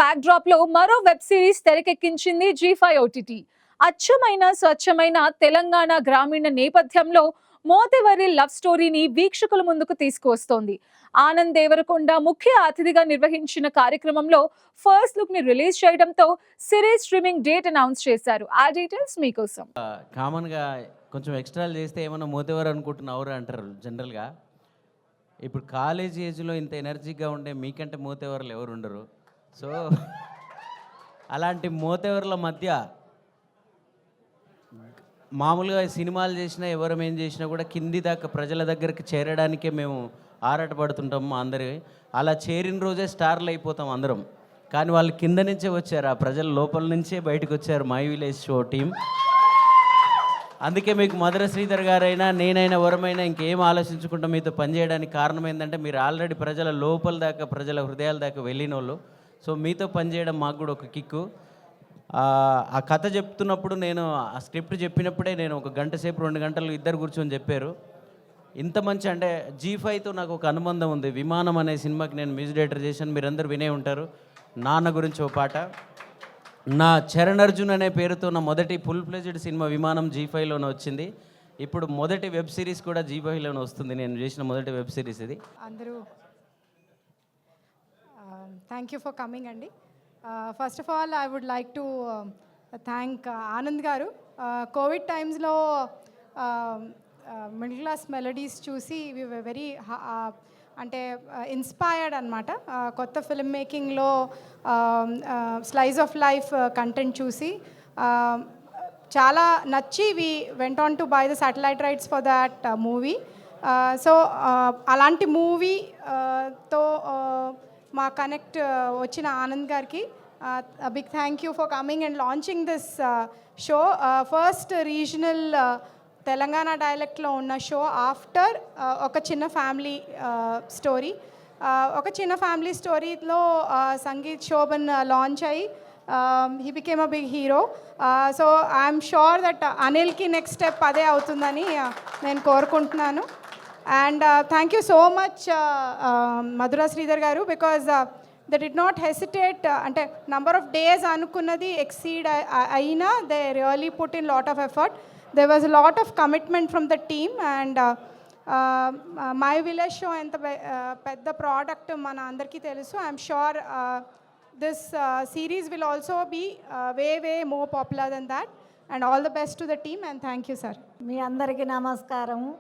Back drop లో మరో web series తెరకెక్కించింది జీ5 OTT. అచ్చమైన స్వచ్ఛమైన తెలంగాణ గ్రామీణ నేపథ్యంలో మోతెవరి లవ్ స్టోరీని వీక్షకుల ముందుకు తీసుకువస్తోంది. ఆనంద్ దేవరకొండ ముఖ్య అతిథిగా నిర్వహించిన కార్యక్రమంలో ఫస్ట్ లుక్ ని రిలీజ్ చేయడంతో సిరీస్ స్ట్రీమింగ్ డేట్ అనౌన్స్ చేశారు. ఆ డీటెయిల్స్ మీకోసం. కామన్ గా కొంచెం ఎక్స్ట్రాలు చేస్తే ఏమన్నా మోతెవరు అనుకుంటున్నావు అంటారు జనరల్గా. ఇప్పుడు కాలేజ్ ఏజ్లో ఇంత ఎనర్జీగా ఉండే మీకంటే మోతెవర్లు ఎవరు ఉండరు. సో అలాంటి మోతెవర్ల మధ్య మామూలుగా సినిమాలు చేసినా ఎవరం ఏం చేసినా కూడా కింది దాకా ప్రజల దగ్గరికి చేరడానికే మేము ఆరాటపడుతుంటాము అందరి. అలా చేరిన రోజే స్టార్లు అయిపోతాం అందరం. కానీ వాళ్ళు కింద నుంచే వచ్చారు, ఆ ప్రజల లోపల నుంచే బయటకు వచ్చారు మై విలేజ్ షో టీం. అందుకే మీకు మధుర శ్రీధర్ గారైనా నేనైనా ఎవరమైనా ఇంకేం ఆలోచించుకుంటా మీతో పనిచేయడానికి కారణం ఏంటంటే మీరు ఆల్రెడీ ప్రజల లోపల దాకా ప్రజల హృదయాల దాకా వెళ్ళిన వాళ్ళు. సో మీతో పనిచేయడం మాకు కూడా ఒక కిక్కు. ఆ కథ చెప్తున్నప్పుడు నేను ఆ స్క్రిప్ట్ చెప్పినప్పుడే నేను ఒక గంట సేపు 2 గంటలు ఇద్దరు కూర్చొని చెప్పారు. ఇంత మంచి అంటే జీ5తో నాకు ఒక అనుబంధం ఉంది. విమానం అనే సినిమాకి నేను మ్యూజిక్ డైరెక్టర్ చేశాను, మీరందరూ వినే ఉంటారు. నాన్న గురించి ఒక పాట. నా చరణ్ అర్జున్ అనే పేరుతో నా మొదటి ఫుల్ ఫ్లెజ్డ్ సినిమా విమానం జీ5లోనే వచ్చింది. ఇప్పుడు మొదటి వెబ్ సిరీస్ కూడా జీ5లోనే వస్తుంది. నేను చేసిన మొదటి వెబ్ సిరీస్ ఇది. అందరూ థ్యాంక్ యూ ఫర్ కమింగ్ అండి. First of all I would like to thank Anand garu. COVID టైమ్స్లో మిడిల్ క్లాస్ మెలడీస్ చూసి వి వెరీ అంటే ఇన్స్పైర్డ్ అనమాట. కొత్త ఫిల్మ్ మేకింగ్లో స్లైస్ ఆఫ్ లైఫ్ కంటెంట్ చూసి చాలా నచ్చి we went on to buy the satellite rights for that movie. So అలాంటి మూవీతో మా కనెక్ట్ వచ్చిన ఆనంద్ గారికి big thank you for coming and launching this show. First regional Telangana డైలెక్ట్లో ఉన్న షో ఆఫ్టర్ ఒక చిన్న ఫ్యామిలీ స్టోరీ. ఒక చిన్న ఫ్యామిలీ స్టోరీలో సంగీత్ శోభన్ లాంచ్ అయ్యి he became a big hero. So I'm sure that అనిల్కి నెక్స్ట్ స్టెప్ అదే అవుతుందని నేను కోరుకుంటున్నాను. And thank you so much Madhura Sreedhar గారు, because they did not hesitate. అంటే నంబర్ ఆఫ్ డేస్ అనుకున్నది ఎక్సీడ్ అయినా they really put in lot of effort. There was a lot of commitment from the team, and my village show ఎంత పెద్ద product మన అందరికీ తెలుసు. I'm sure this series will also be way more popular than that, and all the best to the team, and thank you sir. మీ అందరికీ నమస్కారము.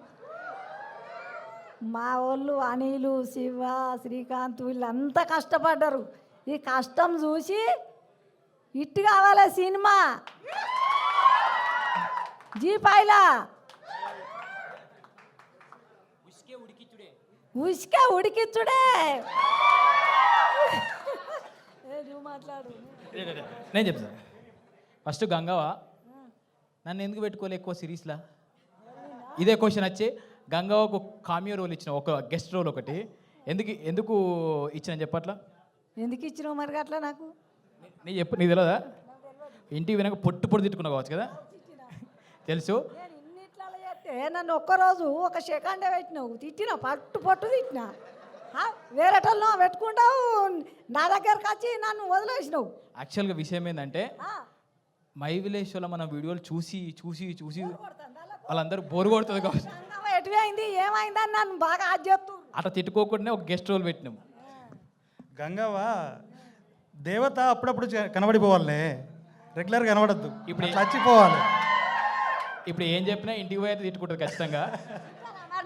మా వాళ్ళు అనిలు, శివ, శ్రీకాంత్ వీళ్ళంతా కష్టపడ్డారు. ఈ కష్టం చూసి హిట్ కావాలి సినిమా జీ5లా. ఉష్కే ఉడికిచ్చుడే. నువ్వు మాట్లాడు. నేను చెప్తాను. ఫస్ట్ గంగవ్వ నన్ను ఎందుకు పెట్టుకోలే ఎక్కువ సిరీస్లా? ఇదే క్వశ్చన్ వచ్చి గంగవ్వకు కామియో రోల్ ఇచ్చిన, ఒక గెస్ట్ రోల్ ఒకటి ఎందుకు ఇచ్చిన చెప్పట్లా? ఎందుకు ఇచ్చినావు మరి అట్లా? నాకు నీకు తెలియదా? ఇంటికి వినక పొట్టు తిట్టుకున్నావు కావచ్చు కదా, తెలుసు. నేను ఇన్నిట్లలో చేస్తే నన్ను ఒక్కరోజు ఒక సెకండే పెట్టినావు, తిట్టినా పట్టు తిట్టినా. వేరేటల్లో పెట్టుకుంటావు, నా దగ్గరకు వచ్చి నన్ను వదిలేసినావు. యాక్చువల్గా విషయం ఏంటంటే మై విలేజ్ షోలో మన వీడియోలు చూసి వాళ్ళందరూ బోరు కొడుతుంది కావచ్చు. ఎటువైంది ఏమైందని నన్ను బాగా అది చెప్తూ అట్లా తిట్టుకోకుండానే ఒక గెస్ట్ రోల్ పెట్టినాము. గంగవ్వ దేవత అప్పుడప్పుడు కనబడిపోవాలే, రెగ్యులర్గా కనబడద్దు. ఇప్పుడు చచ్చిపోవాలి. ఇప్పుడు ఏం చెప్పినా ఇంటికి పోయి తిట్టుకుంటుంది ఖచ్చితంగా.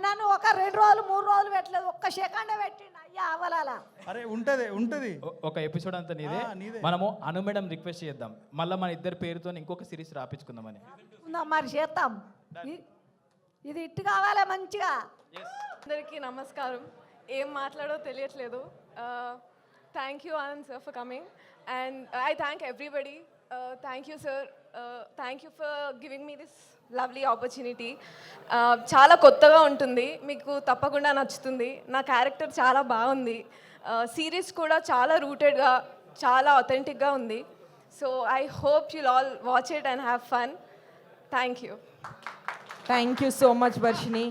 నన్ను ఒక 2 రోజులు 3 రోజులు పెట్టలేదు, ఒక్క సెకండే పెట్టిండు. అయ్యా అవలాలా. అరే ఉంటది ఒక ఎపిసోడ్ అంతా నీదే. మనము అను మేడం రిక్వెస్ట్ చేద్దాం, మళ్ళీ మన ఇద్దరు పేరుతో ఇంకొక సిరీస్ రాపించుకుందామని. మరి చేద్దాం. ఇది ఇట్టు కావాలి మంచిగా. అందరికీ నమస్కారం. ఏం మాట్లాడో తెలియట్లేదు. Thank you Anand sir for coming, and I thank everybody. Thank you sir, thank you for giving me this lovely opportunity. చాలా కొత్తగా ఉంటుంది, మీకు తప్పకుండా నచ్చుతుంది. నా క్యారెక్టర్ చాలా బాగుంది. సిరీస్ కూడా చాలా రూటెడ్గా, చాలా అథెంటిక్గా ఉంది. So I hope you'll all watch it and have fun. Thank you. Thank you so much Varshini.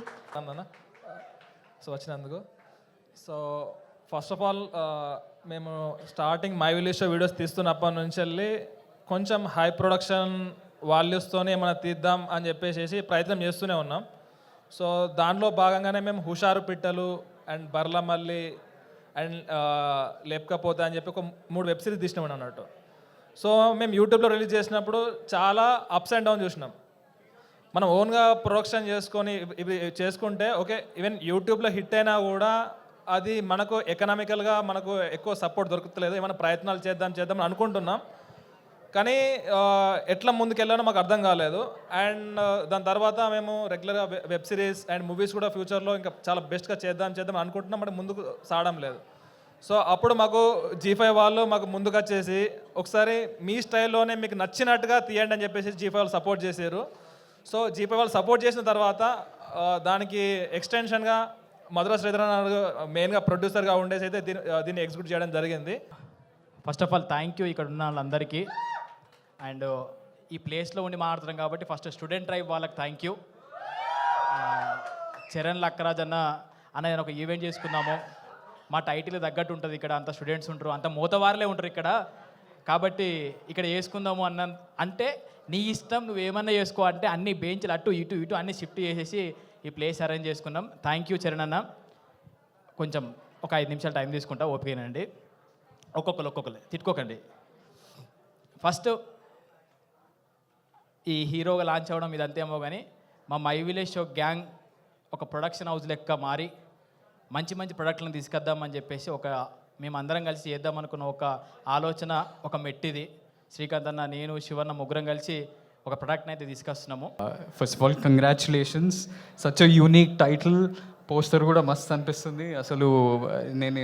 So వచ్చినందుకు. సో ఫస్ట్ ఆఫ్ ఆల్ మేము starting my village show videos తీస్తున్నప్పటి నుంచి వెళ్ళి కొంచెం హై ప్రొడక్షన్ వాల్యూస్తోనే ఏమైనా తీద్దాం అని చెప్పేసి ప్రయత్నం చేస్తూనే ఉన్నాం. సో దాంట్లో భాగంగానే మేము హుషారు పిట్టలు అండ్ బర్లమల్లి అండ్ లేపకపోతే అని చెప్పి ఒక 3 వెబ్ సిరీస్ తీసినామని అన్నట్టు. సో మేము యూట్యూబ్లో రిలీజ్ చేసినప్పుడు చాలా అప్స్ అండ్ డౌన్ చూసినాం. మనం ఓన్గా ప్రొడక్షన్ చేసుకొని ఇవి చేసుకుంటే ఓకే, ఈవెన్ యూట్యూబ్లో హిట్ అయినా కూడా అది మనకు ఎకనామికల్గా మనకు ఎక్కువ సపోర్ట్ దొరుకుతలేదు. ఏమైనా ప్రయత్నాలు చేద్దాం అనుకుంటున్నాం, కానీ ఎట్లా ముందుకెళ్ళానో మాకు అర్థం కాలేదు. అండ్ దాని తర్వాత మేము రెగ్యులర్గా వెబ్ సిరీస్ అండ్ మూవీస్ కూడా ఫ్యూచర్లో ఇంకా చాలా బెస్ట్గా చేద్దాం అనుకుంటున్నాం, బట్ ముందుకు సాగడం లేదు. సో అప్పుడు మాకు G5 వాళ్ళు మాకు ముందుకు వచ్చేసి ఒకసారి మీ స్టైల్లోనే మీకు నచ్చినట్టుగా తీయండి అని చెప్పేసి G5 వాళ్ళు సపోర్ట్ చేశారు. సో G5 వాళ్ళు సపోర్ట్ చేసిన తర్వాత దానికి ఎక్స్టెన్షన్గా మధుర శ్రీధరన్ మెయిన్గా ప్రొడ్యూసర్గా ఉండేసి అయితే దీన్ని ఎగ్జిక్యూట్ చేయడం జరిగింది. First of all thank you ఇక్కడ ఉన్న వాళ్ళందరికీ. అండ్ ఈ ప్లేస్లో ఉండి మాట్లాడుతున్నాం కాబట్టి ఫస్ట్ స్టూడెంట్ ట్రైబ్ వాళ్ళకి థ్యాంక్ యూ. చరణ్ లక్కరాజ్ అన్న నేను ఒక ఈవెంట్ చేసుకున్నాము. మా టైటిల్ తగ్గట్టు ఉంటుంది, ఇక్కడ అంత స్టూడెంట్స్ ఉంటారు, అంత మూతవారులే ఉంటారు ఇక్కడ, కాబట్టి ఇక్కడ చేసుకుందాము అంటే నీ ఇష్టం, నువ్వేమన్నా చేసుకో అంటే అన్ని బెంచ్లు అటు ఇటు అన్ని షిఫ్ట్ చేసేసి ఈ ప్లేస్ అరేంజ్ చేసుకున్నాం. థ్యాంక్ యూ చరణ్ అన్న. కొంచెం ఒక 5 నిమిషాలు టైం తీసుకుంటా, ఓపికనండి. ఒక్కొక్కరు తిట్టుకోకండి. ఫస్ట్ ఈ హీరోగా లాంచ్ అవ్వడం ఇదంతేమో కానీ మా మై విలేజ్ షో గ్యాంగ్ ఒక ప్రొడక్షన్ హౌస్ లెక్క మారి మంచి ప్రొడక్ట్లను తీసుకొద్దామని చెప్పేసి మేమందరం కలిసి చేద్దామనుకున్న ఒక ఆలోచన, ఒక మెట్టిది. శ్రీకాంత్ అన్న, నేను, శివన్న ముగ్గురం కలిసి ఒక ప్రోడక్ట్ని అయితే తీసుకొస్తున్నాము. First of all congratulations, such a unique title. Poster కూడా మస్తు అనిపిస్తుంది. అసలు నేను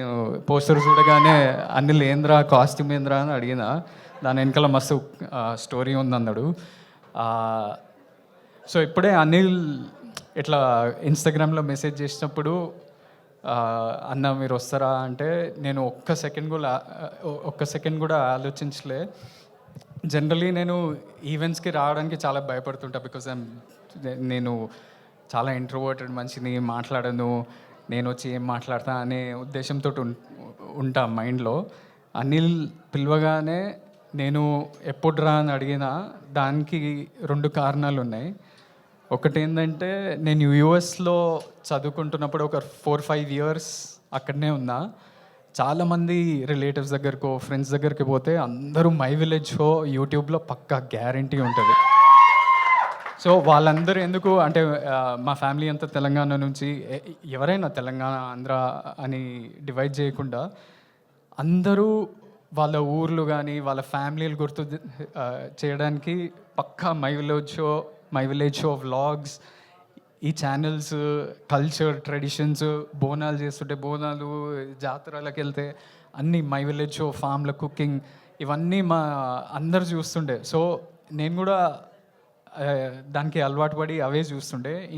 పోస్టర్ చూడగానే అనిల్ ఏంద్రా, కాస్ట్యూమ్ ఏంద్రా అని అడిగిన, దాని వెనకాల మస్తు స్టోరీ ఉందన్నాడు. సో ఇప్పుడే అనిల్ ఇట్లా ఇన్స్టాగ్రామ్లో మెసేజ్ చేసినప్పుడు అన్న మీరు వస్తారా అంటే నేను ఒక్క సెకండ్ కూడా ఆలోచించలే. జనరలీ నేను ఈవెంట్స్కి రావడానికి చాలా భయపడుతుంటా, బికాజ్ నేను చాలా ఇంట్రోవర్టెడ్ మనిషిని, మాట్లాడను, నేను వచ్చి ఏం మాట్లాడతా అనే ఉద్దేశంతో ఉంటా మైండ్లో. అనిల్ పిలవగానే నేను ఎప్పుడు రా అని అడిగినా దానికి 2 కారణాలు ఉన్నాయి. ఒకటి ఏంటంటే నేను యూఎస్లో చదువుకుంటున్నప్పుడు ఒక 4-5 ఇయర్స్ అక్కడనే ఉన్నా. చాలామంది రిలేటివ్స్ దగ్గరకో ఫ్రెండ్స్ దగ్గరికి పోతే అందరూ మై విలేజ్ షో యూట్యూబ్లో పక్కా గ్యారంటీ ఉంటుంది. సో వాళ్ళందరూ ఎందుకు అంటే మా ఫ్యామిలీ అంతా తెలంగాణ నుంచి, ఎవరైనా తెలంగాణ ఆంధ్ర అని డివైడ్ చేయకుండా అందరూ వాళ్ళ ఊర్లు కానీ వాళ్ళ ఫ్యామిలీలు గుర్తు చేయడానికి పక్కా మై విలేజ్ షో వ్లాగ్స్, ఈ ఛానల్స్, కల్చర్, ట్రెడిషన్స్, బోనాలు చేస్తుంటే బోనాలు, జాతరలకు వెళ్తే అన్నీ మై విలేజ్ షో, ఫామ్ల కుకింగ్, ఇవన్నీ మా అందరు చూస్తుండే. సో నేను కూడా దానికి అలవాటు పడి అవే చూస్తుండే.